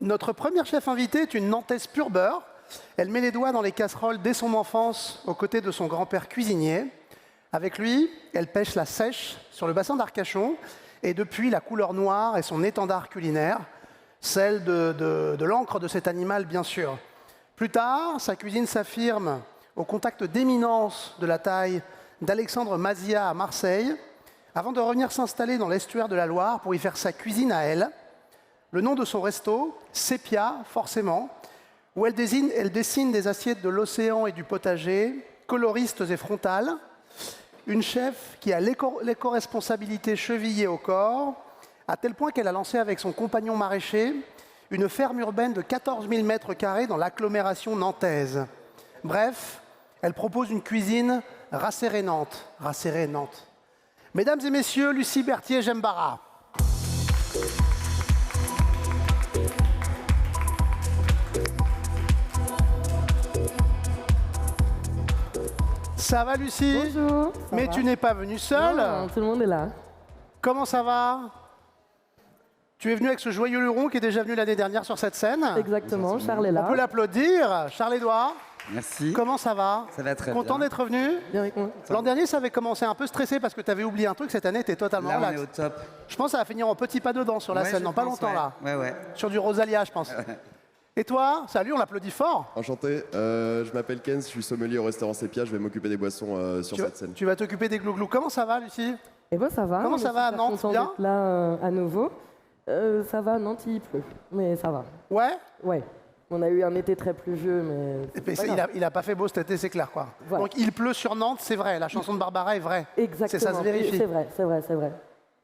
Notre première chef invitée est une Nantaise pur beurre. Elle met les doigts dans les casseroles dès son enfance, aux côtés de son grand-père cuisinier. Avec lui, elle pêche la sèche sur le bassin d'Arcachon, et depuis, la couleur noire est son étendard culinaire, celle de l'encre de cet animal, bien sûr. Plus tard, sa cuisine s'affirme au contact d'éminences de la taille d'Alexandre Mazia à Marseille, avant de revenir s'installer dans l'estuaire de la Loire pour y faire sa cuisine à elle. Le nom de son resto, Sépia, forcément, où elle dessine des assiettes de l'océan et du potager, coloristes et frontales. Une chef qui a l'éco-responsabilité chevillée au corps, à tel point qu'elle a lancé avec son compagnon maraîcher une ferme urbaine de 14 000 m² dans l'agglomération nantaise. Bref, elle propose une cuisine rassérénante. Mesdames et messieurs, Lucie Berthier-Gembara. Ça va, Lucie? Bonjour. Mais tu n'es pas venue seule? Non, tout le monde est là. Comment ça va? Tu es venu avec ce joyeux luron qui est déjà venu l'année dernière sur cette scène. Exactement, Charles est là. On peut l'applaudir. Charles-Édouard. Merci. Comment ça va? Ça va très bien. Content d'être venu? Bien avec moi. L'an dernier, ça avait commencé un peu stressé parce que tu avais oublié un truc. Cette année, tu es totalement Là, on relax. est au top. Je pense que ça va finir en petit pas dedans sur la Ouais, scène, je dans pas pense, longtemps ouais. là. Ouais. Sur du Rosalia, je pense. Et toi? Salut, on l'applaudit fort. Enchanté, je m'appelle Ken, je suis sommelier au restaurant Sépia, je vais m'occuper des boissons sur cette scène. Tu vas t'occuper des glouglous. Comment ça va, Lucie? Eh ben ça va. Comment on ça est va à super Nantes? content Bien d'être là à nouveau. Ça va, à Nantes il pleut, mais ça va. Ouais? Ouais. On a eu un été très pluvieux, mais. Et puis, c'est pas grave. il a pas fait beau cet été, c'est clair quoi. Voilà. Donc il pleut sur Nantes, c'est vrai. La chanson de Barbara est vraie. Exactement. C'est ça se vérifie. C'est vrai.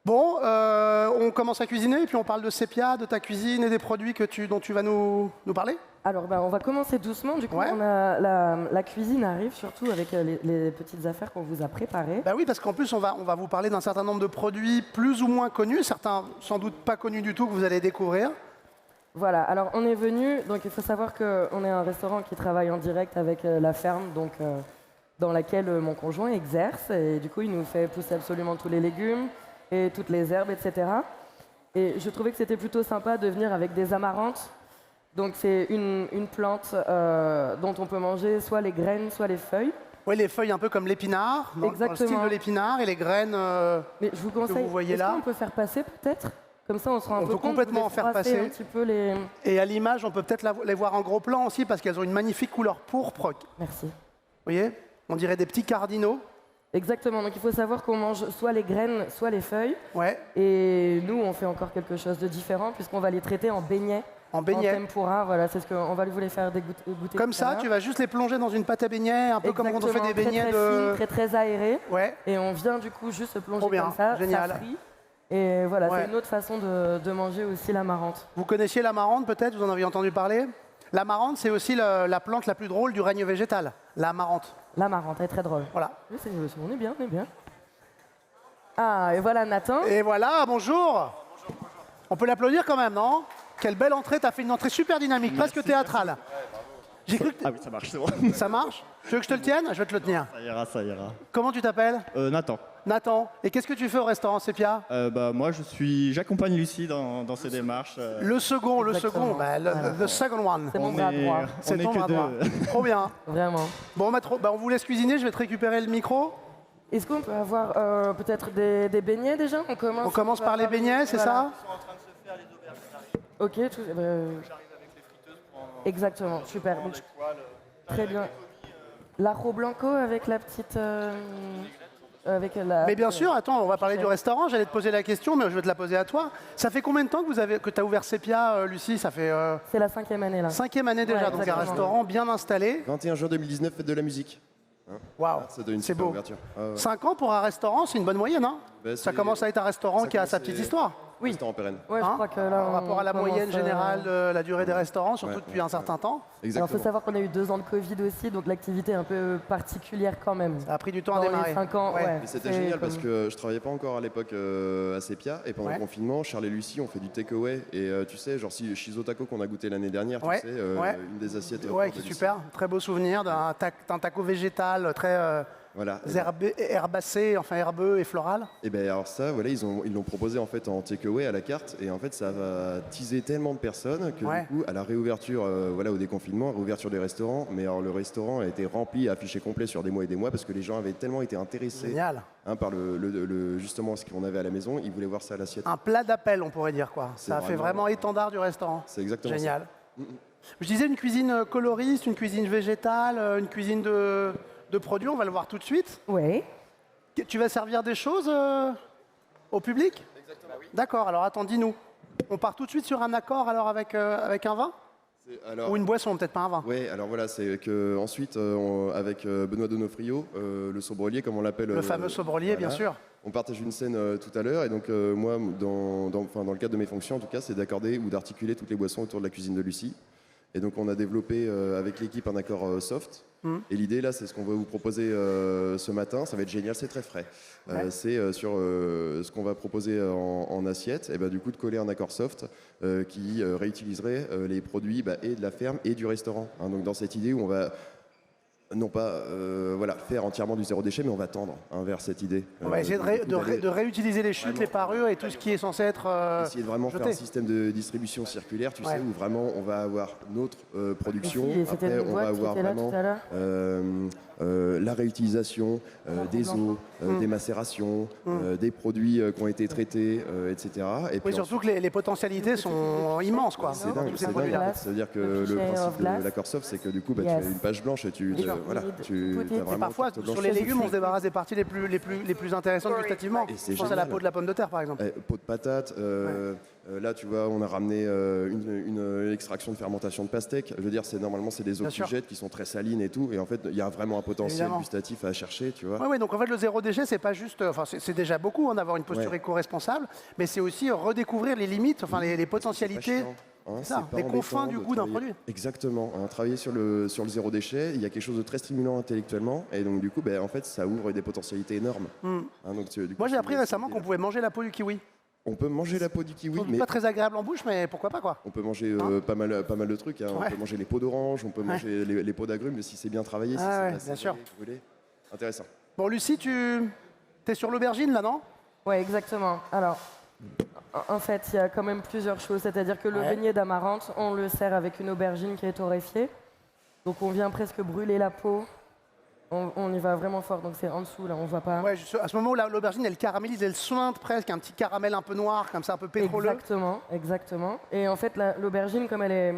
Bon, on commence à cuisiner et puis on parle de Sépia, de ta cuisine et des produits dont tu vas nous parler. Alors, on va commencer doucement. Du coup, Ouais. on a la cuisine arrive surtout avec les petites affaires qu'on vous a préparées. Bah oui, parce qu'en plus on va vous parler d'un certain nombre de produits plus ou moins connus, certains sans doute pas connus du tout que vous allez découvrir. Voilà, alors on est venu, donc il faut savoir qu'on est un restaurant qui travaille en direct avec la ferme, donc dans laquelle mon conjoint exerce, et du coup il nous fait pousser absolument tous les légumes et toutes les herbes, etc. Et je trouvais que c'était plutôt sympa de venir avec des amarantes. Donc c'est une plante dont on peut manger soit les graines, soit les feuilles. Oui, les feuilles un peu comme l'épinard, dans le style Exactement. de l'épinard, et les graines. Mais je vous conseille, vous voyez est-ce là qu'on peut faire passer peut-être? Comme ça on se rend un On peu peut compte, complètement vous en faire froisser passer. un petit peu les... Et à l'image, on peut peut-être les voir en gros plan aussi parce qu'elles ont une magnifique couleur pourpre. Vous Merci. voyez? On dirait des petits cardinaux. Exactement, donc il faut savoir qu'on mange soit les graines, soit les feuilles. Ouais, Et nous, on fait encore quelque chose de différent puisqu'on va les traiter en beignets. en En beignets. tempura, voilà, c'est ce qu'on va vous les faire goûter. Comme tout à ça, l'heure. tu vas juste les plonger dans une pâte à beignets, un peu comme quand on fait des beignets très, de... très fine, très aéré. Ouais, Et on vient du coup juste se plonger Trop bien, comme ça, génial. ça frit. Et voilà, Ouais. c'est une autre façon de manger aussi l'amarante. vous connaissiez l'amarante peut-être? Vous en avez entendu parler? L'amarante, c'est aussi la plante la plus drôle du règne végétal. L'amarante. L'amarante, elle est très drôle. Voilà. Oui, on est bien, on est bien. Ah, et voilà Nathan. Et voilà, bonjour. On peut l'applaudir quand même, non? Quelle belle entrée, t'as fait une entrée super dynamique, presque théâtrale. J'ai cru que Ah oui, ça marche, c'est bon. ça marche. Tu veux que je te le tienne? Je vais te le tenir. Ça ira, ça ira. Comment tu t'appelles? Nathan, Nathan. Et qu'est-ce que tu fais au restaurant Sépia? moi j'accompagne Lucie dans ses démarches. Le second, Exactement. bah, the second one. C'est mon bras droit, C'est on est ton que bras droit. deux. Trop bien. vraiment. Bon, on vous laisse cuisiner, je vais te récupérer le micro. Est-ce qu'on peut avoir peut-être des beignets déjà? On commence par les beignets, c'est ça? Ok, exactement, super. Donc, très bien. L'ajo blanco avec la petite... avec la... Mais bien sûr, attends, on va parler du restaurant. J'allais te poser la question, mais je vais te la poser à toi. Ça fait combien de temps que tu as ouvert Sépia, Lucie? Ça fait C'est la 5e année là. 5e année déjà, Ouais, donc un exactement. restaurant bien installé. 21 juin 2019, fête de la musique. Waouh, Ça donne une c'est super beau. ouverture. 5 ans pour un restaurant, c'est une bonne moyenne, hein? Bah, Ça c'est- commence à être un restaurant ça qui a sa commence, petite c'est- histoire. Oui. Restaurant pérenne. Ouais, je Hein, crois que là, en rapport à la commence, moyenne générale de la durée des restaurants, surtout Ouais, depuis un certain temps. Alors, il Exactement. faut savoir qu'on a eu 2 ans de Covid aussi, donc l'activité est un peu particulière quand même. Ça a pris du temps à Dans démarrer. les 5 ans, Ouais. ouais. Mais c'était c'est génial comme- parce que je travaillais pas encore à l'époque à Sépia et pendant Ouais. le confinement, Charles et Lucie ont fait du takeaway et tu sais, genre Shizo Taco qu'on a goûté l'année dernière, Ouais, tu sais, ouais. une des assiettes. Ouais, de qui est Lucie. super. Très beau souvenir d'un taco végétal très Voilà. Herbacées, enfin herbeux et floral. Et ben alors ça, voilà, ils l'ont proposé en fait en takeaway à la carte, et en fait ça va teaser tellement de personnes que Ouais. du coup à la réouverture, voilà, au déconfinement, réouverture des restaurants, mais alors le restaurant a été rempli, affiché complet sur des mois et des mois parce que les gens avaient tellement été intéressés Génial. par justement ce qu'on avait à la maison, ils voulaient voir ça à l'assiette. Un plat d'appel, on pourrait dire quoi. C'est Ça a fait vraiment- vraiment étendard du restaurant. C'est exactement Génial. Je disais une cuisine coloriste, une cuisine végétale, une cuisine de produits, on va le voir tout de suite. Oui. Tu vas servir des choses au public? Exactement, oui. D'accord, alors attends, dis-nous. On part tout de suite sur un accord alors avec un vin? Alors, Ou une boisson, peut-être pas un vin. ouais, alors voilà, c'est que ensuite avec Benoît Donofrio, le sobrelier comme on l'appelle. Le fameux sobrelier, bien sûr. On partage une scène tout à l'heure, et donc moi, dans le cadre de mes fonctions en tout cas, c'est d'accorder ou d'articuler toutes les boissons autour de la cuisine de Lucie. Et donc on a développé avec l'équipe un accord soft. Et l'idée là, c'est ce qu'on va vous proposer ce matin. Ça va être génial, c'est très frais. Ouais. C'est sur ce qu'on va proposer en assiette, et ben, du coup de coller un accord soft qui réutiliserait les produits et de la ferme et du restaurant. Hein. Donc dans cette idée où on va non pas faire entièrement du zéro déchet, mais on va tendre vers cette idée. On va essayer de réutiliser les chutes, les parures et tout ce qui est censé être essayer de vraiment jeté. faire un système de distribution circulaire, tu sais, où vraiment on va avoir notre production, Et c'était après une on va boîte qui avoir était là vraiment tout à l'heure. la réutilisation des eaux, des macérations, des produits qui ont été traités, etc. Et Oui, surtout que les potentialités sont immenses, quoi. c'est dans dingue, tous c'est ces dingue. produits-là. Ça veut dire que Le le fichier principe of glass. de l'accord soft, c'est que du coup, tu Yes. as une page blanche et tu Tout as Et vraiment parfois, carte sur blanche. les légumes, on se débarrasse des parties les plus intéressantes gustativement. Et c'est Je pense à la génial. peau de la pomme de terre, par exemple. Pot de patates, là tu vois, on a ramené une extraction de fermentation de pastèque. Je veux dire, normalement c'est des eaux Bien sûr. qui sont très salines et tout, et en fait il y a vraiment un potentiel Évidemment. gustatif à chercher, tu vois. Oui, donc en fait, le zéro déchet, c'est pas juste. Enfin, c'est déjà beaucoup d'avoir une posture Ouais. éco-responsable, mais c'est aussi redécouvrir les limites, enfin, les C'est pas potentialités. chiant, hein, C'est ça, pas les confins embêtant du de goût d'un travailler- produit. Exactement, hein, travailler sur le zéro déchet, il y a quelque chose de très stimulant intellectuellement, et donc du coup, en fait, ça ouvre des potentialités énormes. Hein, donc, du coup, Moi, j'ai c'est- appris c'est récemment l'idée, qu'on pouvait manger la peau du kiwi. On peut manger la peau du kiwi, mais Pas très agréable en bouche, mais pourquoi pas, quoi. on peut manger pas mal de trucs. Hein. Ouais. On peut manger les peaux d'orange, on peut manger les peaux d'agrumes, mais si c'est bien travaillé, si Ah c'est ouais, assez bien sûr. brûlé. Intéressant. Bon, Lucie, t'es sur l'aubergine, là, non? Oui, exactement. Alors, en fait, il y a quand même plusieurs choses. C'est-à-dire que le Ouais. beignet d'amarante, on le sert avec une aubergine qui est torréfiée. Donc, on vient presque brûler la peau. On y va vraiment fort. Donc, c'est en dessous, là, on voit pas. Ouais, à ce moment où l'aubergine, elle caramélise, elle sointe presque, un petit caramel un peu noir, comme ça, un peu pétroleux. Exactement, exactement. Et en fait, l'aubergine, comme elle est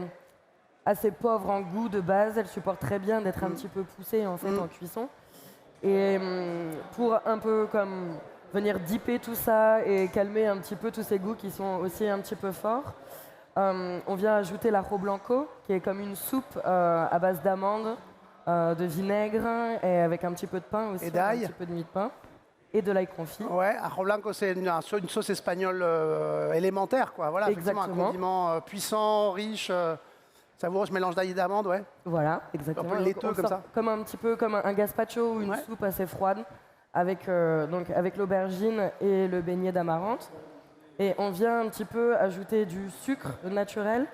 assez pauvre en goût de base, elle supporte très bien d'être un petit peu poussée en fait en cuisson. Et pour un peu comme venir dipper tout ça et calmer un petit peu tous ces goûts qui sont aussi un petit peu forts, on vient ajouter l'arroz blanco, qui est comme une soupe à base d'amandes, de vinaigre et avec un petit peu de pain aussi, Et d'ail. un petit peu de mie de pain et de l'ail confit. Ouais, ajo blanco, c'est une sauce espagnole élémentaire, quoi. Voilà, effectivement, un Exactement. condiment puissant, riche, savoureux, ce mélange d'ail et d'amande, ouais. Voilà, exactement. Un peu Donc, laiteux on comme sort ça. comme un petit peu comme un gazpacho ou une Ouais. soupe assez froide avec, avec l'aubergine et le beignet d'amarante. Et on vient un petit peu ajouter du sucre naturel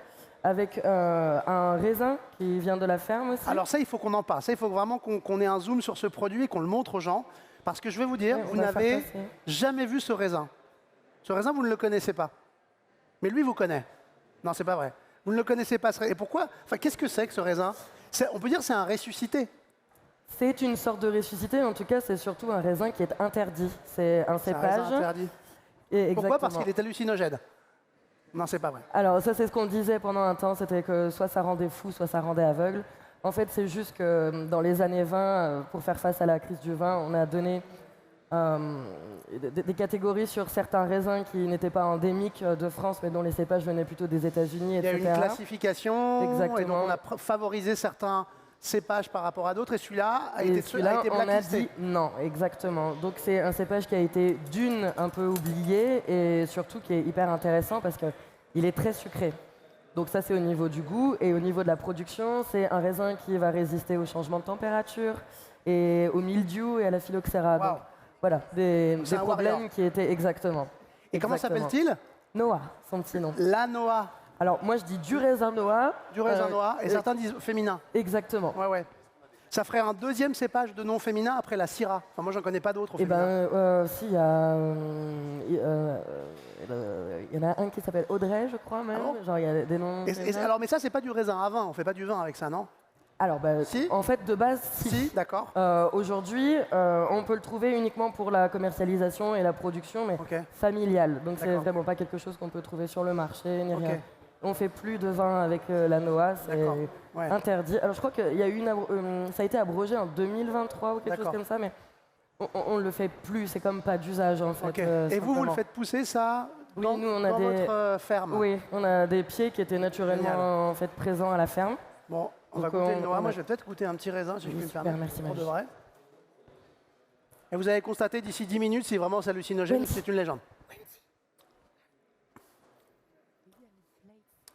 avec un raisin qui vient de la ferme aussi. Alors ça, il faut qu'on en parle. Ça, il faut vraiment qu'on ait un zoom sur ce produit et qu'on le montre aux gens. Parce que je vais vous dire, Ouais, on vous va faire n'avez passer. jamais vu ce raisin. Ce raisin, vous ne le connaissez pas. Mais lui, vous connaît. Non, c'est pas vrai. Vous ne le connaissez pas. Et pourquoi? Enfin, qu'est-ce que c'est que ce raisin? On peut dire que c'est un ressuscité. C'est une sorte de ressuscité, en tout cas c'est surtout un raisin qui est interdit. C'est un C'est un raisin cépage. interdit. Et Pourquoi? Parce exactement. qu'il est hallucinogène. Non, c'est pas vrai. Alors ça c'est ce qu'on disait pendant un temps, c'était que soit ça rendait fou, soit ça rendait aveugle. En fait c'est juste que dans les années 20, pour faire face à la crise du vin, on a donné des catégories sur certains raisins qui n'étaient pas endémiques de France, mais dont les cépages venaient plutôt des États-Unis, Il y a etc. une classification. Exactement. Et donc, on a favorisé certains cépages par rapport à d'autres. Et celui-là a Et été celui-là, on a blacklisté. dit non, exactement. Donc c'est un cépage qui a été d'une un peu oublié et surtout qui est hyper intéressant parce qu'il est très sucré. Donc ça c'est au niveau du goût et au niveau de la production, c'est un raisin qui va résister au changement de température et au mildiou et à la phylloxéra. Wow. Donc voilà, des c'est un problèmes warrior. qui étaient exactement. Et comment Exactement. s'appelle-t-il? Noah, son petit nom. La Noah. Alors moi je dis du raisin Noah. Du raisin noir. Et et- certains disent féminin. Exactement. Ouais, ouais. Ça ferait un deuxième cépage de nom féminin après la Syrah. Enfin, moi, j'en connais pas d'autres au Et féminin. si, il y en a un qui s'appelle Audrey, je crois même. Ah bon Genre, il y a des noms. féminins. Alors, mais ça, c'est pas du raisin à vin. On fait pas du vin avec ça, non? Alors, Si. en fait, de base, Si, d'accord. Aujourd'hui, on peut le trouver uniquement pour la commercialisation et la production, mais Ok. familiale. Donc, c'est D'accord. vraiment pas quelque chose qu'on peut trouver sur le marché, ni Ok. rien. On fait plus de vin avec la Noa, c'est D'accord. Ouais. interdit. Alors, je crois qu'il y a eu ça a été abrogé en 2023 ou quelque chose D'accord. comme ça, mais on le fait plus. C'est comme pas d'usage, en fait. Ok. Et vous le simplement. faites pousser ça Oui, dans, nous, on a dans des- votre ferme? Oui, on a des pieds qui étaient naturellement Génial. en fait présents à la ferme. Bon, on va Donc, goûter le Noah. on Moi, a- je vais peut-être goûter un petit raisin, si je Oui, puis me super, permettre. merci, Pour de Marie. vrai. Et vous allez constater d'ici 10 minutes si vraiment c'est hallucinogène ou Wendy. si c'est une légende.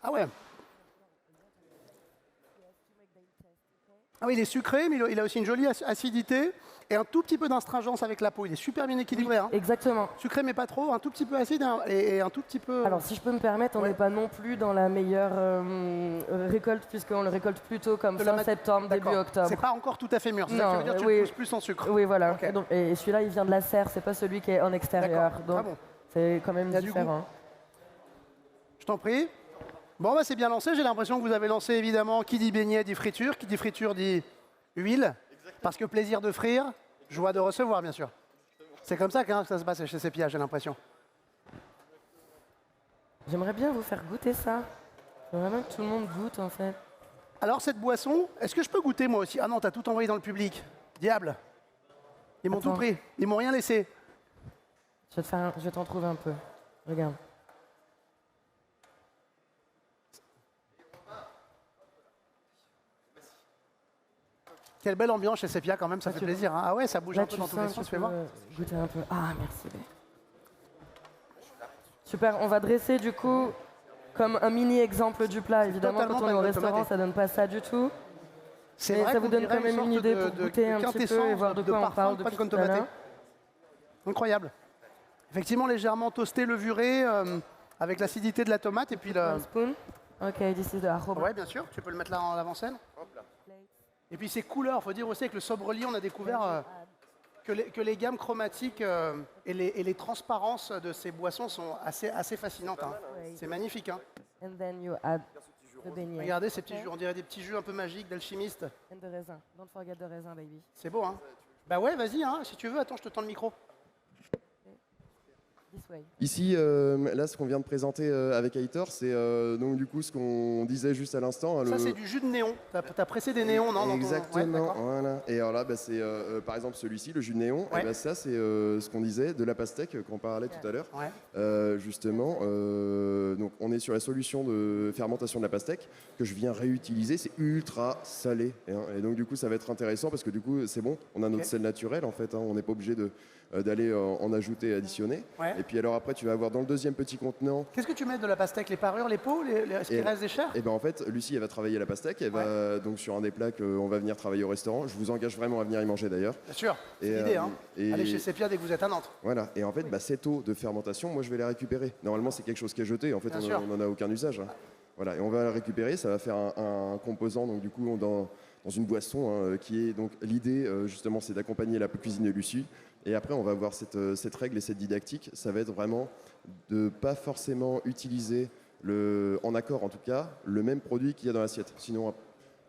Ah ouais. Ah oui, il est sucré, mais il a aussi une jolie acidité et un tout petit peu d'astringence avec la peau. Il est super bien équilibré. Hein. Exactement. Sucré, mais pas trop. Un tout petit peu acide hein, et un tout petit peu... Alors, si je peux me permettre, on Ouais. n'est pas non plus dans la meilleure récolte, puisqu'on le récolte plutôt comme de la fin mat- septembre, début D'accord. octobre. C'est pas encore tout à fait mûr. C'est ça qui veut dire que tu oui. le pousses plus en sucre. Oui, voilà. Ok. Et celui-là, il vient de la serre, c'est pas celui qui est en extérieur. D'accord. Donc, Ah bon. c'est quand même Il y a du différent. Je t'en prie. Bon, bah, c'est bien lancé. J'ai l'impression que vous avez lancé, évidemment, qui dit beignet dit friture. Qui dit friture dit huile. Parce que plaisir de frire, joie de recevoir, bien sûr. C'est comme ça que ça se passe chez Sepia, j'ai l'impression. J'aimerais bien vous faire goûter ça. J'aimerais bien que tout le monde goûte, en fait. Alors, cette boisson, est-ce que je peux goûter moi aussi? Ah non, t'as tout envoyé dans le public. Diable. Ils m'ont tout Attends. pris. Ils m'ont rien laissé. Je vais t'en trouver un peu. Regarde. Quelle belle ambiance chez Sepia quand même, ça fait tu plaisir. Hein. Ah ouais, ça bouge Là, un peu tu dans tous les sens, sens, tu fais voir. peux goûter un peu. Ah, merci. Bé. Super, on va dresser du coup comme un mini exemple du plat. Évidemment, totalement quand on est au pas une restaurant, tomate. ça donne pas ça du tout. C'est Mais vrai ça vous qu'on donne dirait quand même sorte une idée de- pour de goûter un petit peu et quintessence voir de quoi on parfum parle de depuis pâte tout à l'heure. tomatée. Incroyable. Effectivement, légèrement toasté, levuré, avec l'acidité de la tomate et puis le... One spoon. Ok, this is the arroba. Ouais, bien sûr, tu peux le mettre là en avant-scène. Et puis ces couleurs, il faut dire aussi avec le sobrelier, on a découvert que les gammes chromatiques et les transparences de ces boissons sont assez fascinantes. Hein. C'est magnifique. Hein. And then you add the beignet. Regardez ces petits jus, on dirait des petits jus un peu magiques d'alchimistes. And the raisin. Don't forget the raisin, baby. C'est beau, hein? Bah ouais, vas-y, hein, si tu veux. Attends, je te tends le micro. This way. Ici, là, ce qu'on vient de présenter avec Aitor, c'est donc du coup ce qu'on disait juste à l'instant. Hein, Ça, c'est du jus de néon. T'as pressé des néons, non? dans ton- Ouais, Exactement, d'accord. voilà. Et alors là, bah, c'est par exemple celui-ci, le jus de néon. Ouais. Et bah, ça, c'est ce qu'on disait de la pastèque qu'on parlait tout à l'heure. Ouais. Justement, donc on est sur la solution de fermentation de la pastèque que je viens réutiliser. C'est ultra salé, hein. Et donc du coup, ça va être intéressant parce que du coup, c'est bon. On a notre Ok. sel naturel en fait. Hein. On n'est pas obligé d'aller en ajouter et additionner. Ouais. Et puis alors après, tu vas avoir dans le deuxième petit contenant. Qu'est-ce que tu mets de la pastèque? Les parures, les peaux, ce qui Et- reste des chairs? Et ben en fait, Lucie, elle va travailler la pastèque. Elle va donc sur un des plats qu'on va venir travailler au restaurant. Je vous engage vraiment à venir y manger d'ailleurs. Bien sûr, c'est Et, l'idée. Hein. et- Allez chez Sepia dès que vous êtes à Nantes. Voilà. Et en fait, bah, cette eau de fermentation, moi, je vais la récupérer. Normalement, c'est quelque chose qui est jeté. En fait, Bien on sûr. n'en a aucun usage. Hein. Voilà. Et on va la récupérer. Ça va faire un composant. Donc du coup, dans une boisson hein, qui est donc l'idée justement, c'est d'accompagner la cuisine de Lucie. Et après, on va avoir cette règle et cette didactique. Ça va être vraiment de pas forcément utiliser en accord en tout cas, le même produit qu'il y a dans l'assiette. Sinon,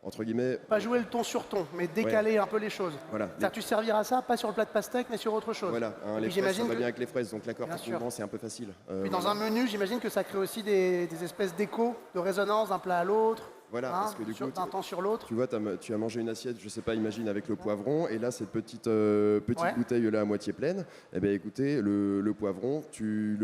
entre guillemets, Pas jouer le ton sur ton, mais décaler un peu les choses. voilà. C'est-à-dire que tu serviras ça, pas sur le plat de pastèque, mais sur autre chose. Voilà, hein, Et les puis fraises, ça j'imagine va que- bien avec les fraises, donc l'accord Bien sûr. techniquement, c'est un peu facile. Puis dans un menu, j'imagine que ça crée aussi des espèces d'échos, de résonance d'un plat à l'autre, Voilà, hein, parce que du coup, d'un temps sur l'autre. tu vois, tu as mangé une assiette, je sais pas, imagine avec le poivron, et là cette petite Ouais. bouteille là à moitié pleine. Eh bien, écoutez, le poivron, tu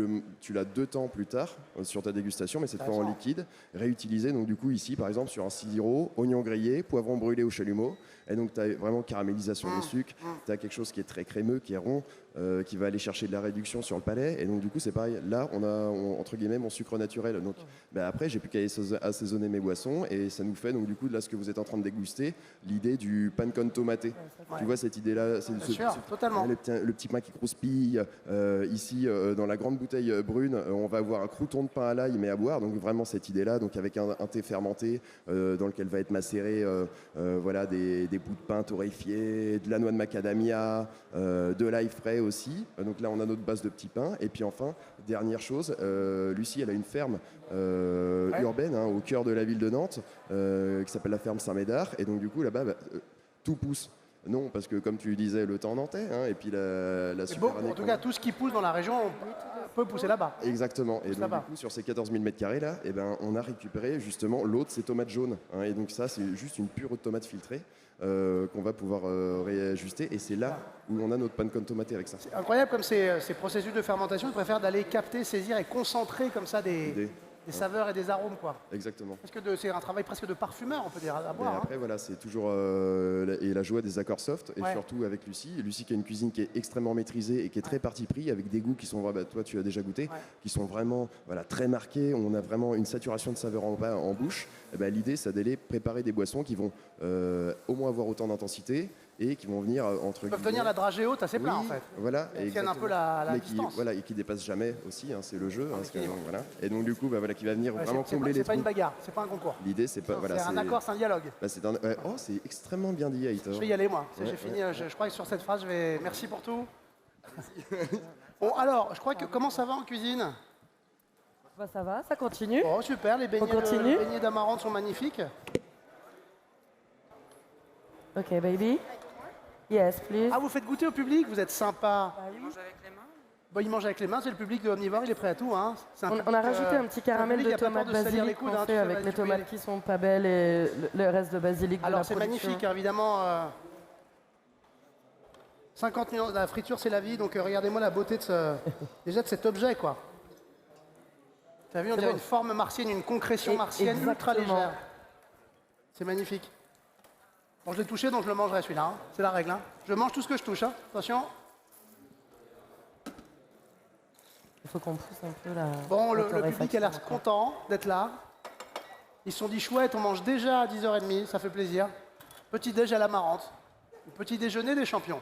l'as 2 temps plus tard sur ta dégustation, mais cette fois en Intéressant. liquide, réutilisé. Donc du coup ici, par exemple, sur un sirop, oignon grillé, poivron brûlé au chalumeau, et donc tu as vraiment caramélisation des sucres. Tu as quelque chose qui est très crémeux, qui est rond. qui va aller chercher de la réduction sur le palais. Et donc du coup c'est pareil, là on a entre guillemets mon sucre naturel. Donc après j'ai plus qu'à assaisonner mes boissons et ça nous fait donc du coup là ce que vous êtes en train de déguster, l'idée du pan con tomaté. Tu vois cette idée là, c'est totalement. le petit pain qui croustille. Ici dans la grande bouteille brune, on va avoir un crouton de pain à l'ail mais à boire. Donc vraiment cette idée là, donc avec un thé fermenté dans lequel va être macéré voilà des bouts de pain torréfiés, de la noix de macadamia, de l'ail frais aussi. Donc là, on a notre base de petits pains. Et puis enfin, dernière chose, Lucie, elle a une ferme urbaine au cœur de la ville de Nantes qui s'appelle la ferme Saint-Médard. Et donc du coup, là-bas, tout pousse. Non, parce que comme tu disais, le temps nantais, et puis la super année. En tout cas, tout ce qui pousse dans la région peut pousser là-bas. Exactement. Et donc, du coup, sur ces 14 000 m² là, on a récupéré justement l'eau de ces tomates jaunes. Et donc ça, c'est juste une pure eau de tomate filtrée qu'on va pouvoir réajuster. Et c'est là où on a notre pan con tomaté avec ça. C'est incroyable comme ces processus de fermentation. Ils préfèrent d'aller capter, saisir et concentrer comme ça des saveurs et des arômes, quoi. Exactement. Parce que c'est un travail presque de parfumeur, on peut dire, à Et boire. après, voilà, c'est toujours la joie des accords soft, et surtout avec Lucie. Lucie qui a une cuisine qui est extrêmement maîtrisée et qui est très parti pris, avec des goûts qui sont, toi tu as déjà goûté, qui sont vraiment très marqués. On a vraiment une saturation de saveurs en bouche. Et l'idée, c'est d'aller préparer des boissons qui vont au moins avoir autant d'intensité et qui vont venir entre Ils peuvent tenir la dragée haute assez plat, en fait. Voilà, et tiennent un peu la distance. Et qui dépassent jamais aussi, c'est le jeu. Voilà. Et donc du coup, qui va venir vraiment combler les trous. C'est pas une bagarre, c'est pas un concours. L'idée, c'est pas. C'est un accord, c'est un dialogue. C'est extrêmement bien dit, Aitor. Je vais y aller, moi. J'ai fini. Je crois que sur cette phrase, je vais. Merci pour tout. Bon, alors, je crois que comment ça va en cuisine? Ça va, ça continue. Oh, super, les beignets d'amarante sont magnifiques. Ok, baby. Yes, please. Ah, vous faites goûter au public, vous êtes sympa. Ils mangent avec les mains. Bon, il mange avec les mains, c'est le public de Omnivore, il est prêt à tout. Hein. On a rajouté un petit caramel de tomate basilic qu'on fait avec les tomates qui sont pas belles et le reste de basilic. Alors c'est magnifique, évidemment. 50 millions, la friture c'est la vie, donc regardez-moi la beauté de déjà de cet objet, quoi. Tu as vu, on dirait une forme martienne, une concrétion martienne ultra légère. C'est magnifique. Bon, je l'ai touché, donc je le mangerai celui-là. Hein. C'est la règle. Hein. Je mange tout ce que je touche. Hein. Attention. Il faut qu'on pousse un peu la. Bon, le public a l'air content d'être là. Ils se sont dit chouette, on mange déjà à 10h30, ça fait plaisir. Petit déj à la marante. Petit déjeuner des champions.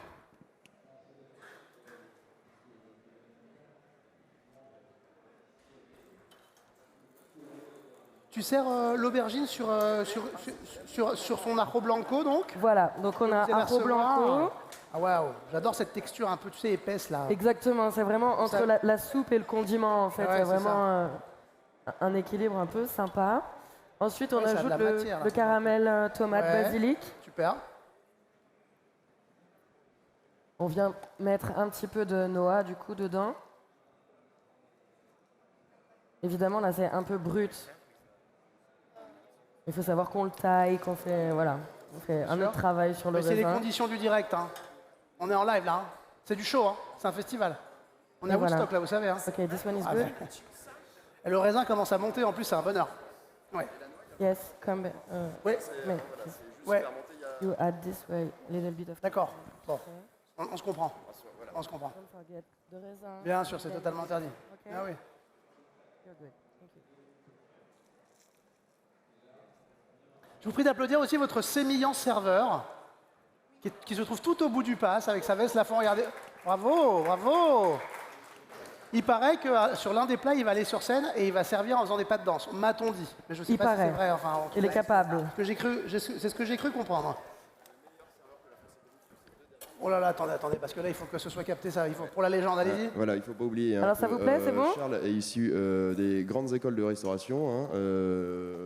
Tu sers l'aubergine sur son arro blanco, donc? Voilà, donc on a arro blanco. Ah waouh, j'adore cette texture un peu, tu sais, épaisse là. Exactement, c'est vraiment entre la soupe et le condiment en fait. Ouais, c'est vraiment un équilibre un peu sympa. Ensuite, on ajoute le caramel tomate basilic. Super. On vient mettre un petit peu de noix du coup dedans. Évidemment, là, c'est un peu brut. Il faut savoir qu'on le taille, qu'on fait, voilà, on fait un autre travail sur le raisin. C'est les conditions du direct. Hein. On est en live là. Hein. C'est du show. Hein. C'est un festival. On est à Woodstock là, vous savez. Hein. Ok, this one is good. Et le raisin commence à monter. En plus, c'est un bonheur. Ouais. Yes, come back. Ouais. You add this way, little bit of. D'accord. Bon. On se comprend. On se comprend. Don't forget the raisin. Bien sûr, c'est totalement interdit. Okay. Ah oui. You're good. Thank you. Je vous prie d'applaudir aussi votre sémillant serveur, qui se trouve tout au bout du pass avec sa veste Lafont. Regardez. Bravo, bravo. Il paraît que sur l'un des plats, il va aller sur scène et il va servir en faisant des pas de danse. M'a-t-on dit. Mais je sais pas si c'est vrai. Enfin, il est capable. C'est ce que j'ai cru comprendre. Oh là là, attendez, parce que là, il faut que ce soit capté, ça. Il faut, pour la légende, allez-y. Voilà, il ne faut pas oublier. Alors, ça vous plaît, c'est bon? Charles est issu des grandes écoles de restauration,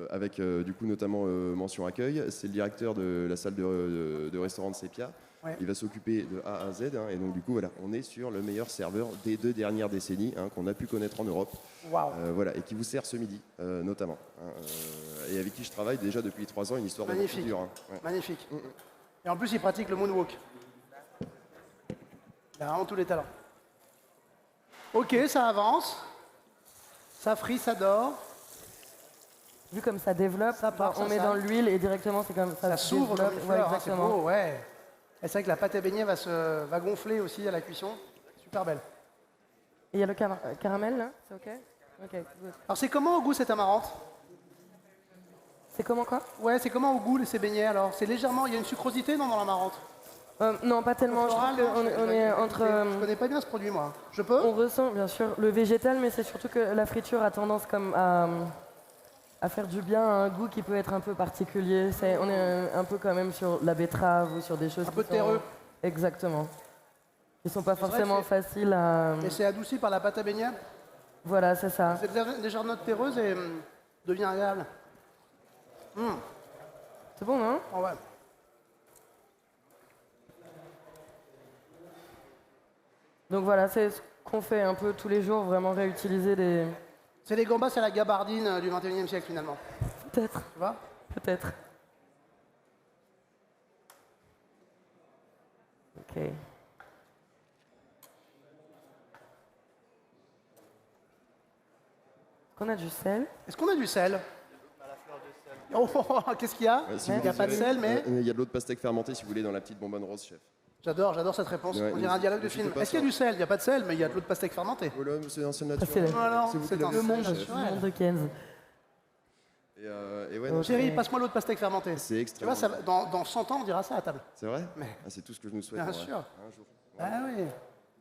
avec du coup notamment mention accueil. C'est le directeur de la salle de restaurant de Sepia. Ouais. Il va s'occuper de A à Z. Et donc, du coup, voilà, on est sur le meilleur serveur des 2 dernières décennies qu'on a pu connaître en Europe. Wow. Voilà, et qui vous sert ce midi, notamment. Et avec qui je travaille déjà depuis 3 ans, une histoire de dure. Ouais. Magnifique. Et en plus, il pratique le moonwalk. Il a vraiment tous les talents. Ok, ça avance. Ça frit, ça dort. Vu comme ça développe, on met dans l'huile et directement c'est comme ça. Ça s'ouvre comme une fleur, c'est beau, ouais. Et c'est vrai que la pâte à beignet va gonfler aussi à la cuisson. super belle. Et il y a le caramel, là? C'est OK? OK, good. Alors c'est comment au goût cette amarante? C'est comment quoi? Ouais, c'est comment au goût ces beignets alors? C'est légèrement, il y a une sucrosité non dans l'amarante? Non, pas tellement. Je Floral, trouve non, qu'on est entre... Je connais pas bien ce produit moi. Je peux? On ressent bien sûr le végétal, mais c'est surtout que la friture a tendance comme à faire du bien à un goût qui peut être un peu particulier. On est un peu quand même sur la betterave ou sur des choses Un qui peu sont... terreux. Exactement. Qui sont pas vrai que forcément c'est- faciles à... Et c'est adouci par la pâte à beignets. Voilà, c'est ça. Cette légère note terreuse et devient agréable. C'est bon, non? Oh ouais. Donc voilà, c'est ce qu'on fait un peu tous les jours, vraiment réutiliser des... C'est les gambas, c'est la gabardine du 21e siècle finalement. Peut-être, Tu vois? peut-être. Ok. Est-ce qu'on a du sel? Est-ce qu'on a du sel? Oh, qu'est-ce qu'il y a? Si Il vous n'y a pas de désirez, sel, mais il y a de l'eau de pastèque fermentée si vous voulez dans la petite bonbonne rose, chef. j'adore cette réponse. Ouais, On dirait un dialogue de n'hésitez film. pas, Est-ce qu'il y a ça. du sel? Il n'y a pas de sel, mais il y a de l'eau de pastèque fermentée. Oh là, c'est un sel c'est naturel. la- Alors, C'est vous c'est qui un l'avez Le fait, monde, sel chef. le monde de Kenz. Et ouais, non, Chérie, passe-moi l'eau de pastèque fermentée. c'est Tu extrêmement vois, ça, dans 100 ans, on dira ça à table. C'est vrai Mais- C'est tout ce que je nous souhaite. Bien en vrai. sûr. Un jour. Ah oui.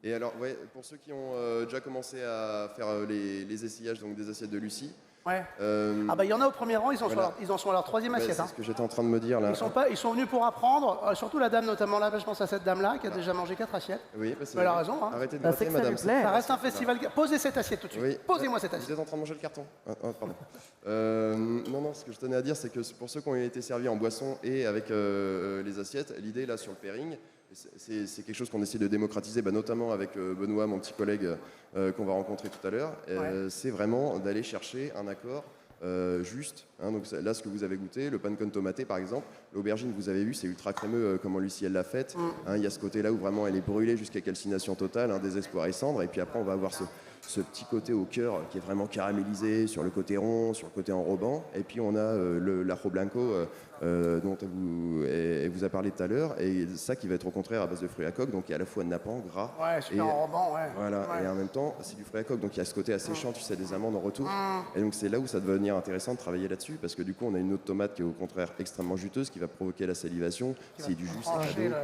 Et alors, ouais, pour ceux qui ont déjà commencé à faire les essayages donc des assiettes de Lucie, Ouais. euh, Ah bah il y en a au premier rang, ils en Voilà. sont à leur troisième bah, assiette. c'est Hein. ce que j'étais en train de me dire là. Ils sont venus pour apprendre, surtout la dame notamment là, je pense à cette dame-là qui a déjà mangé 4 assiettes. Oui, bah, c'est Elle a raison, hein. Arrêtez de Bah, gratter, c'est que ça madame. lui plaît. Ça reste un festival. Posez cette assiette tout de suite. Oui. Posez-moi cette Vous assiette. êtes en train de manger le carton. Pardon. Non, ce que je tenais à dire, c'est que pour ceux qui ont été servis en boisson et avec les assiettes, l'idée là sur le pairing, c'est quelque chose qu'on essaie de démocratiser, notamment avec Benoît, mon petit collègue qu'on va rencontrer tout à l'heure. Ouais. C'est vraiment d'aller chercher un accord juste. Hein, donc là, ce que vous avez goûté, le pan con tomaté par exemple, l'aubergine, vous avez vu, c'est ultra crémeux, comment Lucie elle l'a faite. Hein, il y a ce côté-là où vraiment elle est brûlée jusqu'à calcination totale, désespoir et cendre. Et puis après, on va avoir ce petit côté au cœur qui est vraiment caramélisé sur le côté rond, sur le côté enrobant. Et puis on a l'ajo blanco dont elle vous a parlé tout à l'heure, et ça qui va être au contraire à base de fruits à coque, donc il y a à la fois nappant, gras. Ouais, super et- enrobant, ouais. Voilà, Ouais. et en même temps, c'est du fruit à coque, donc il y a ce côté asséchant, tu sais, des amandes en retour. Et donc c'est là où ça va devenir intéressant de travailler là-dessus, parce que du coup, on a une autre tomate qui est au contraire extrêmement juteuse, qui va provoquer la salivation. Qui S'il y a du jus, c'est trancher cadeau.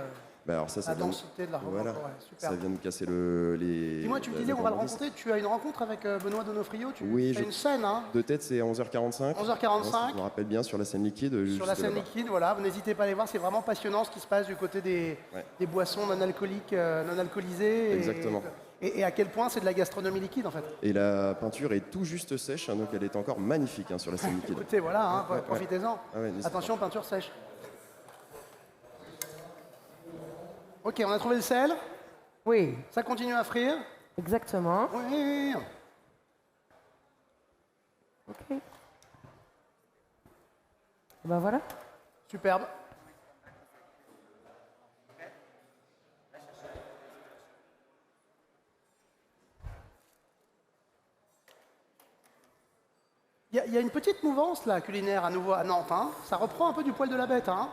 Alors ça la vient, densité de la voilà, ouais, super. ça vient de casser les... Dis-moi, tu me disais, on va le rencontrer. Tu as une rencontre avec Benoît Donofrio. Oui, as une scène, hein, De tête, c'est 11h45. 11h45. Je me rappelle bien sur la scène liquide. sur juste la scène là-bas. liquide. Voilà, vous n'hésitez pas à aller voir. C'est vraiment passionnant ce qui se passe du côté des boissons non alcooliques, non alcoolisées. Exactement. Et à quel point c'est de la gastronomie liquide en fait. Et la peinture est tout juste sèche, donc elle est encore magnifique sur la scène liquide. Écoutez, voilà, hein, Ouais, ouais. profitez-en. Ah ouais, n'hésitez Attention, peinture sèche. Ok, on a trouvé le sel. Oui, Ça continue à frire. exactement. Oui. Ok. Ben voilà. Superbe. Il y a une petite mouvance là, culinaire à nouveau à Nantes. Hein. Ça reprend un peu du poil de la bête. Hein.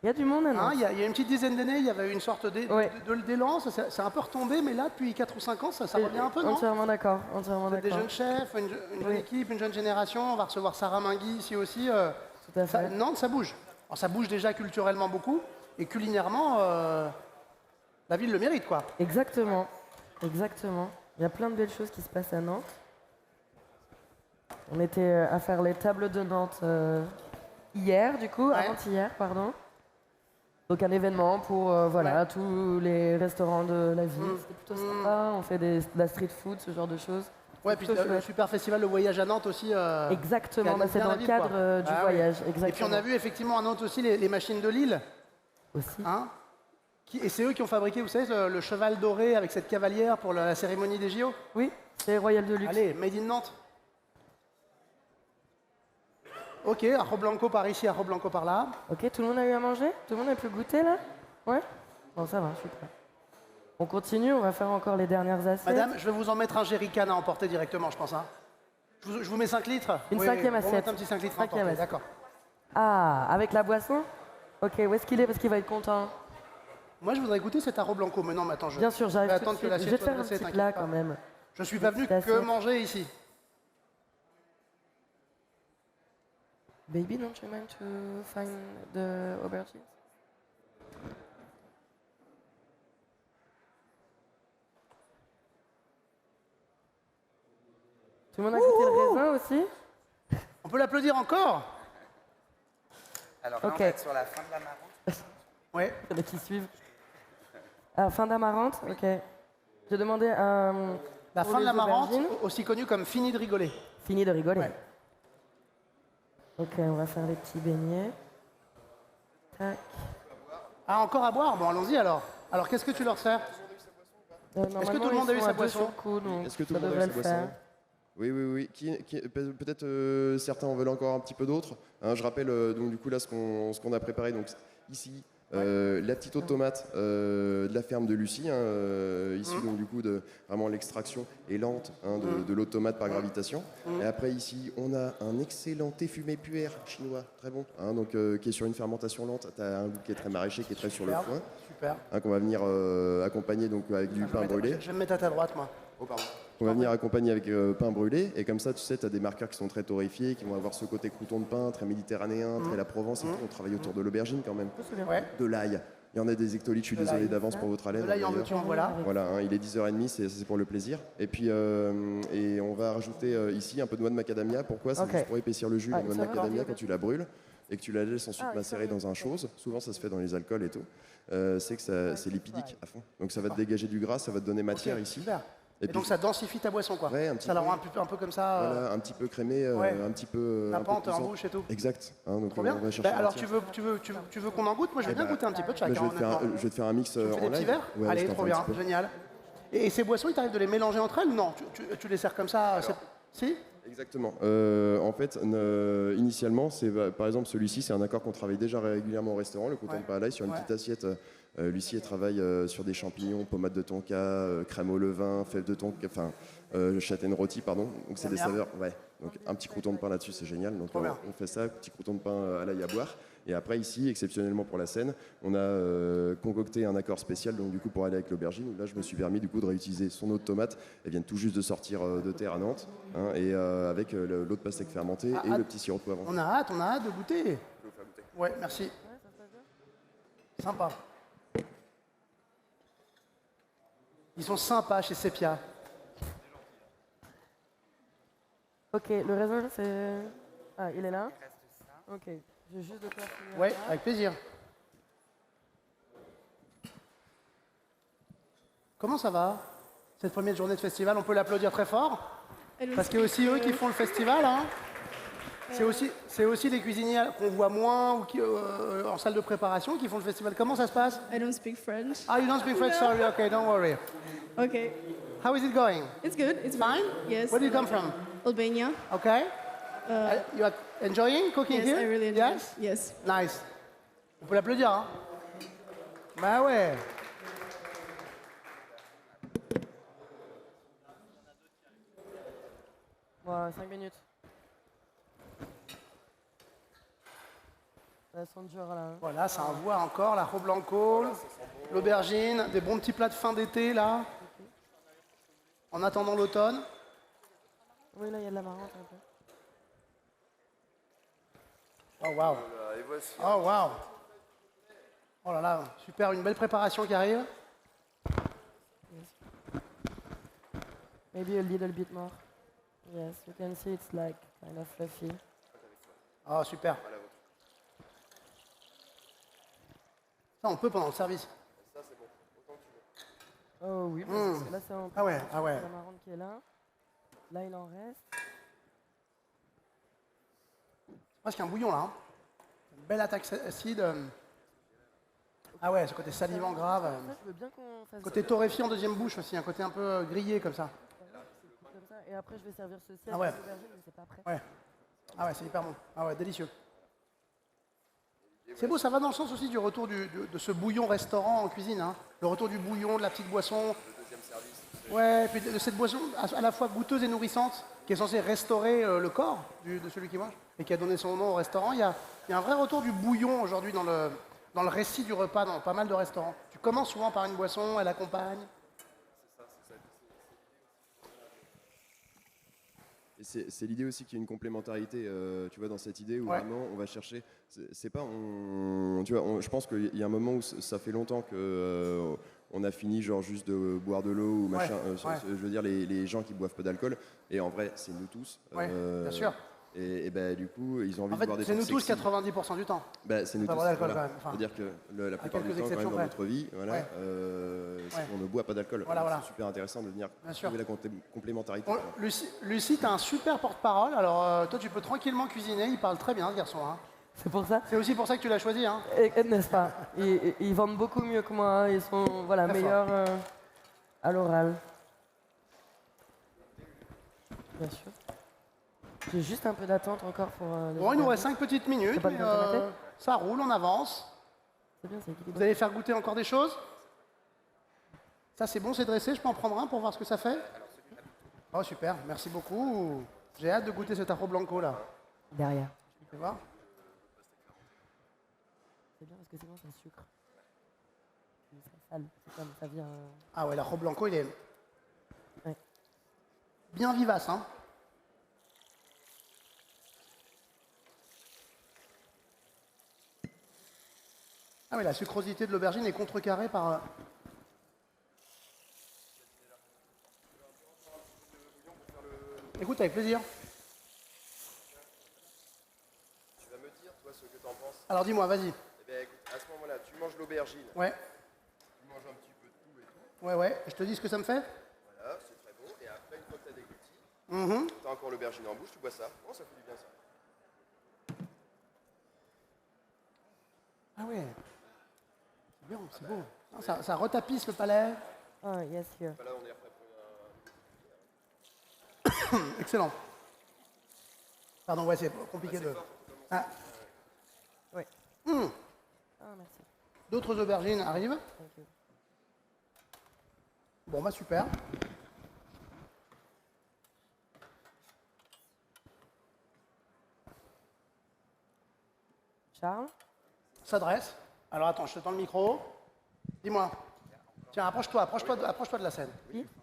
Il y a du monde à Hein, Nantes. il y a une petite dizaine d'années, il y avait une sorte Ouais. d'élan. C'est un peu retombé, mais là, depuis 4 ou 5 ans, ça revient un peu, non? Entièrement d'accord, entièrement Vous êtes des d'accord. jeunes chefs, une jeune Oui. équipe, une jeune génération. On va recevoir Sarah Mingui ici aussi. Tout à fait. Nantes, ça bouge. Alors, ça bouge déjà culturellement beaucoup. Et culinairement, la ville le mérite, quoi. Exactement, exactement. Il y a plein de belles choses qui se passent à Nantes. On était à faire les tables de Nantes hier, du coup, Ouais. avant-hier, pardon. Donc un événement pour voilà, tous les restaurants de la ville. C'était plutôt sympa. On fait de la street food, ce genre de choses. Ouais, C'est puis plutôt le chouette. super festival Le Voyage à Nantes aussi. Exactement, qui bah, anime c'est bien dans la le ville, cadre quoi. du Ah oui. voyage. Et puis on Exactement. a vu effectivement à Nantes aussi les machines de Lille. Aussi. Hein, et c'est eux qui ont fabriqué, vous savez, le cheval doré avec cette cavalière pour la cérémonie des JO. Oui, c'est Royal de Luxe. Allez, Made in Nantes. Ok, arro blanco par ici, arro blanco par là. Ok, tout le monde a eu à manger? Tout le monde a pu goûter là? Ouais? Bon, ça va, super. On continue, on va faire encore les dernières assiettes. Madame, je vais vous en mettre un jerrycan à emporter directement, je pense. Hein. Je vous mets 5 litres. Une Oui, cinquième on va mettre assiette. un petit 5 litres à Cinquième emporter, assiette. d'accord. Ah, avec la boisson? Ok, où est-ce qu'il est? Parce qu'il va être content. Moi, je voudrais goûter cet arro blanco. Mais non, mais attends, je Bien sûr, j'arrive vais tout de attendre que suite. Je vais l'assiette te soit faire un dressée, petit t'inquiète plat pas. quand même. Je suis pas venu petite que assiette. manger ici. Baby, don't you mind to find the aubergines? Tout le monde a goûté le raisin aussi? On peut l'applaudir encore? Alors là, Ok. on va être sur la fin de la marrante. Ouais. Il y en a qui suivent. Ah, fin d'amarante, ok. J'ai demandé à. La pour fin de les la marrante, aubergines. aussi connue comme fini de rigoler. Fini de rigoler. Ouais. Ok, on va faire les petits beignets. Tac. Ah, encore à boire? Bon, allons-y alors. Alors, qu'est-ce que tu leur sers? Normalement, tout le monde a ils eu sont sa à deux boisson sur le coup, donc Est-ce que tout ça le monde a eu devrait sa le boisson? faire. Oui, oui, oui. Peut-être certains en veulent encore un petit peu d'autres. Hein, je rappelle donc du coup là ce qu'on a préparé. Donc ici, la petite eau de tomate de la ferme de Lucie, issue donc du coup de vraiment l'extraction est lente de l'eau de tomate par gravitation. Et après ici, on a un excellent thé fumé puer chinois, très bon, donc qui est sur une fermentation lente. Tu as un goût qui est très maraîcher, qui est très sur le foin, Super. qu'on va venir accompagner donc avec du pain brûlé. Je vais me mettre à ta droite, moi. On va venir accompagner avec pain brûlé, et comme ça, tu sais, tu as des marqueurs qui sont très torréfiés, qui vont avoir ce côté crouton de pain, très méditerranéen, très la Provence et tout. On travaille autour de l'aubergine quand même. Ouais. De l'ail. Il y en a des hectolitres, je suis désolé d'avance pour votre haleine. De l'ail en d'ailleurs. veux-tu, en voilà. Voilà, il est 10h30, c'est pour le plaisir. Et puis, et on va rajouter ici un peu de noix de macadamia. Pourquoi? C'est Ok. juste pour épaissir le jus. Ah, La noix de ça va, macadamia, ok. quand tu la brûles et que tu la laisses ensuite Ah, macérer ça va, dans un ok. chose, souvent ça se fait dans les alcools et tout, c'est que c'est lipidique à fond. Donc ça va te dégager du gras, ça va te donner matière ici. Super. Et, puis- donc, ça densifie ta boisson, quoi. Ouais, un petit Ça la peu. rend un peu comme ça. Voilà, un petit peu crémé, ouais. un petit peu. un peu nappante en puissant. bouche et tout. Exact. Donc Trop on bien. va chercher. Bah, la alors, matière. tu veux qu'on en goûte? Moi, je veux Eh bien bah, goûter un petit peu de Bah, chacun. je vais te faire un mix Tu me fais en des petits live. verres? Ouais, je Allez, t'en trop fais un bien, petit peu. génial. Et ces boissons, il t'arrive de les mélanger entre elles? Non, tu les sers comme ça? Si? Exactement. En fait, initialement, par exemple celui-ci, c'est un accord qu'on travaille déjà régulièrement au restaurant, le crouton de pain à l'ail, sur une petite assiette. Lucie, elle travaille sur des champignons, pommade de tonka, crème au levain, fèves de tonka, enfin châtaigne rôtie, pardon. Donc c'est des Bien. saveurs. Ouais. Donc un petit crouton de pain là-dessus, c'est génial. Donc Trop bien. on fait ça, petit crouton de pain à l'ail à boire. Et après ici, exceptionnellement pour la scène, on a concocté un accord spécial, donc du coup pour aller avec l'aubergine. Où là, je me suis permis du coup de réutiliser son eau de tomate. Elle vient tout juste de sortir de terre à Nantes, et avec l'eau de pastèque fermentée et le petit sirop de poivron. On a hâte de goûter. Ouais, merci. Sympa. Ils sont sympas chez Sepia. Ok, le raisin, c'est. Ah, il est là? Ok, j'ai juste de quoi finir. Ouais, là. avec plaisir. Comment ça va, cette première journée de festival? On peut l'applaudir très fort, parce qu'il y a aussi eux qui font le festival. Hein. C'est aussi les cuisiniers qu'on voit moins ou qui, en salle de préparation qui font le festival. Comment ça se passe? I don't speak French. Ah, you don't speak French? Sorry, okay, don't worry. Okay. How is it going? It's good. It's Fine? Yes. Where do you come from? Albania. Okay. You are enjoying cooking Yes, here? I really enjoy. Yes? Yes. Nice. On peut l'applaudir, hein? Bah ouais. Ouais, 5 minutes. Ça sent dur là. Voilà, ça envoie encore la robe blanco, l'aubergine, des bons petits plats de fin d'été là. En attendant l'automne. Oui, là, il y a de la marrante un peu. Oh waouh. Oh waouh. Oh là là, super, une belle préparation qui arrive. Maybe a little bit more. Yes, you can see it's like kind of fluffy. Oh super. Ça on peut pendant le service. Oh oui, parce que là, c'est un peu Ah ouais, ah ouais. la marrante qui est là. Là, il en reste. C'est presque un bouillon là. Hein. Une belle attaque acide. Ah ouais, ce côté salivant grave. Ça, je veux bien qu'on fasse Côté torréfié en deuxième bouche aussi, un côté un peu grillé comme ça. comme ça. Et après, je vais servir ceci Ah avec ouais. l'aubergine, mais c'est pas prêt. Ouais. Ah ouais, c'est hyper bon. Ah ouais, délicieux. C'est beau, ça va dans le sens aussi du retour de ce bouillon restaurant en cuisine. Hein. Le retour du bouillon, de la petite boisson. Ouais, et puis de cette boisson à la fois goûteuse et nourrissante, qui est censée restaurer le corps de celui qui mange, et qui a donné son nom au restaurant. Il y a un vrai retour du bouillon aujourd'hui dans le récit du repas dans pas mal de restaurants. Tu commences souvent par une boisson, elle accompagne. Et c'est l'idée aussi qu'il y ait une complémentarité, tu vois, dans cette idée où Ouais. vraiment on va chercher. C'est pas, tu vois, je pense qu'il y a un moment où ça fait longtemps que on a fini genre juste de boire de l'eau ou machin. Ouais. Je veux dire les gens qui boivent peu d'alcool. Et en vrai, c'est nous tous. Ouais, bien sûr. Et bah, du coup, ils ont envie En de fait, boire des c'est trucs nous tous sexy. 90% du temps. Bah, c'est nous Pas tous. boire d'alcool, Voilà. quand même, enfin. C'est-à-dire que la plupart du quelques temps, quand même, exceptions dans près. notre vie, voilà, Ouais. on ne boit pas d'alcool. Voilà, Donc, voilà. C'est super intéressant de venir Bien sûr. trouver la complémentarité. Bon, Voilà. Lucie, tu as un super porte-parole. Alors, toi, tu peux tranquillement cuisiner. Il parle très bien, ce garçon. Hein. C'est pour ça. C'est aussi pour ça que tu l'as choisi. Hein. N'est-ce pas? Ils vendent beaucoup mieux que moi. Ils sont voilà, Très meilleurs à l'oral. Bien sûr. J'ai juste un peu d'attente encore pour. Bon, il nous reste 5 petites minutes, C'est pas mais bien automatique ça roule, on avance. C'est bien, c'est Vous équilibré. allez faire goûter encore des choses. Ça, c'est bon, c'est dressé. Je peux en prendre un pour voir ce que ça fait. Oh, super. Merci beaucoup. J'ai hâte de goûter cet afro blanco là. Derrière. Tu vois? C'est bien parce que sinon ça sucre. Mais ça sale. C'est comme ça vient. Ah ouais, l'afro blanco, il est Ouais. bien vivace. Hein. Ah oui, la sucrosité de l'aubergine est contrecarrée par... Écoute, avec plaisir. Tu vas me dire, toi, ce que t'en penses. Alors dis-moi, vas-y. Eh bien, écoute, à ce moment-là, tu manges l'aubergine, Ouais, tu manges un petit peu de tout et tout. ouais. Je te dis ce que ça me fait. Voilà, c'est très bon. Et après, une fois que t'as dégluti, Mhm. t'as encore l'aubergine en bouche, tu bois ça. Oh, ça fait du bien ça. Ah ouais. C'est bien, c'est beau. Ah, ça retapisse le palais. Ah, yes, here. Là, on est après pour Excellent. Pardon, ouais, c'est compliqué de... Ah, Oui. hum. Ah, merci. D'autres aubergines arrivent. Thank you. Bon, bah super. Charles? Ça dresse. Alors attends, je te tends le micro. Dis-moi. Tiens, approche-toi de la scène.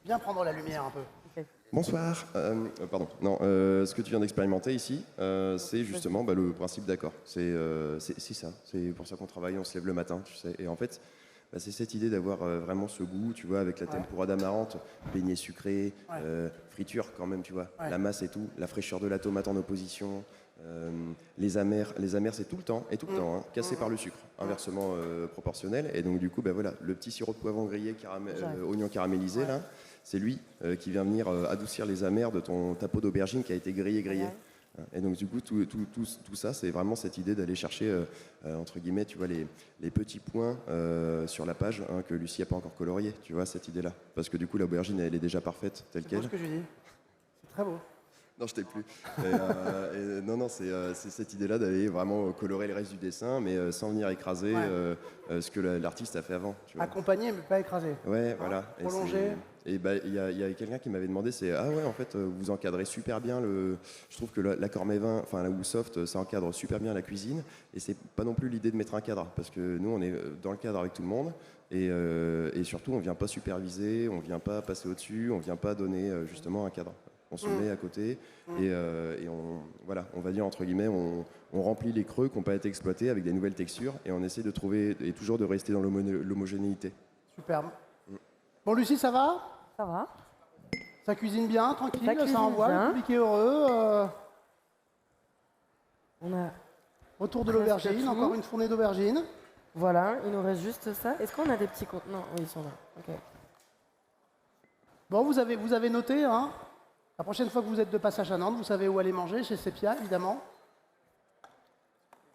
Viens prendre la lumière un peu. Ok. Bonsoir. Pardon. Non, ce que tu viens d'expérimenter ici, c'est justement le principe d'accord. C'est ça. C'est pour ça qu'on travaille, on se lève le matin, tu sais. Et en fait, c'est cette idée d'avoir vraiment ce goût, tu vois, avec la tempura d'amarante, beignet sucré, friture quand même, tu vois. Ouais. La masse et tout, la fraîcheur de la tomate en opposition. Les amers c'est tout le temps, hein, cassé par le sucre, inversement proportionnel. Et donc du coup, voilà, le petit sirop de poivron grillé, oignon caramélisé là, c'est lui qui vient venir adoucir les amers de ta peau d'aubergine qui a été grillée. Ouais. Et donc du coup, tout ça, c'est vraiment cette idée d'aller chercher entre guillemets, tu vois, les petits points sur la page que Lucie n'a pas encore colorié, tu vois, cette idée-là. Parce que du coup, l'aubergine, elle est déjà parfaite telle C'est qu'elle. beau ce que je dis. C'est très beau. Non, je t'ai plus. Non, c'est cette idée-là d'aller vraiment colorer le reste du dessin, mais sans venir écraser ce que l'artiste a fait avant. Tu vois. Accompagné, mais pas écrasé. Ouais, voilà. Prolongé. Et il y a quelqu'un qui m'avait demandé, ah ouais, en fait, vous encadrez super bien Je trouve que l'accord Mévin, enfin la Woolsoft, ça encadre super bien la cuisine, et c'est pas non plus l'idée de mettre un cadre, parce que nous, on est dans le cadre avec tout le monde, et surtout, on vient pas superviser, on vient pas passer au-dessus, on vient pas donner justement un cadre. On se met à côté et on va dire entre guillemets, on remplit les creux qui n'ont pas été exploités avec des nouvelles textures et on essaie de trouver et toujours de rester dans l'homogénéité. Superbe. Bon, Lucie, ça va? Ça va? Ça cuisine bien, tranquille, Ça ça cuisine envoie, bien. le public est heureux. On a. Retour de Presque l'aubergine, tout. encore une fournée d'aubergine. Voilà, il nous reste juste ça. Est-ce qu'on a des petits comptes? Non, oui, ils sont là. Ok. Bon, vous avez noté, hein? La prochaine fois que vous êtes de passage à Nantes, vous savez où aller manger, chez Sepia, évidemment.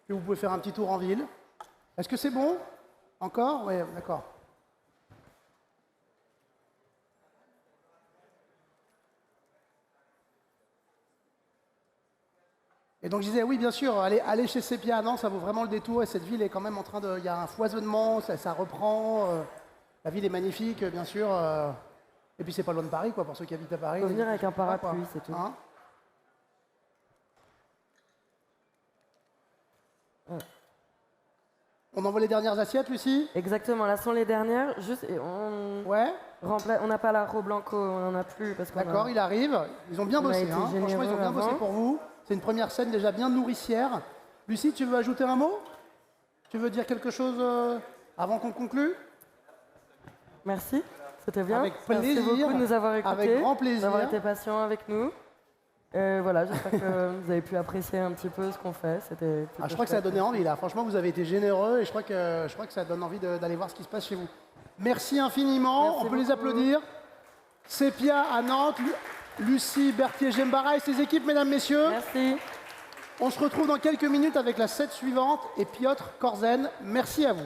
Puis vous pouvez faire un petit tour en ville. Est-ce que c'est bon? Encore? Oui, d'accord. Et donc je disais, oui, bien sûr, aller chez Sepia à Nantes, ça vaut vraiment le détour. Et cette ville est quand même en train de... Il y a un foisonnement, ça reprend. La ville est magnifique, bien sûr. Et puis c'est pas loin de Paris, quoi, pour ceux qui habitent à Paris. Faut venir avec un Quoi. parapluie, c'est tout. Hein? On envoie les dernières assiettes, Lucie? Exactement, là sont les dernières. Juste, et on Ouais, on n'a pas l'arro blanco, on n'en a plus parce qu'on d'accord, a... il arrive. Ils ont bien On a bossé, été hein. Franchement, ils ont généreux bien bossé avant. pour vous. C'est une première scène déjà bien nourricière. Lucie, tu veux ajouter un mot? Tu veux dire quelque chose avant qu'on conclue? Merci, c'était bien. Avec Merci plaisir, beaucoup de nous avoir écoutés, avec grand plaisir. d'avoir été patient avec nous. Voilà, j'espère que vous avez pu apprécier un petit peu ce qu'on fait. C'était Ah, je crois que ça a donné envie là. Franchement, vous avez été généreux et je crois que ça donne envie d'aller voir ce qui se passe chez vous. Merci infiniment. Merci On peut les beaucoup. applaudir. Sepia à Nantes, Lucie Berthier-Gembara et ses équipes, mesdames, messieurs. Merci. On se retrouve dans quelques minutes avec la set suivante et Piotr Korzen. Merci à vous.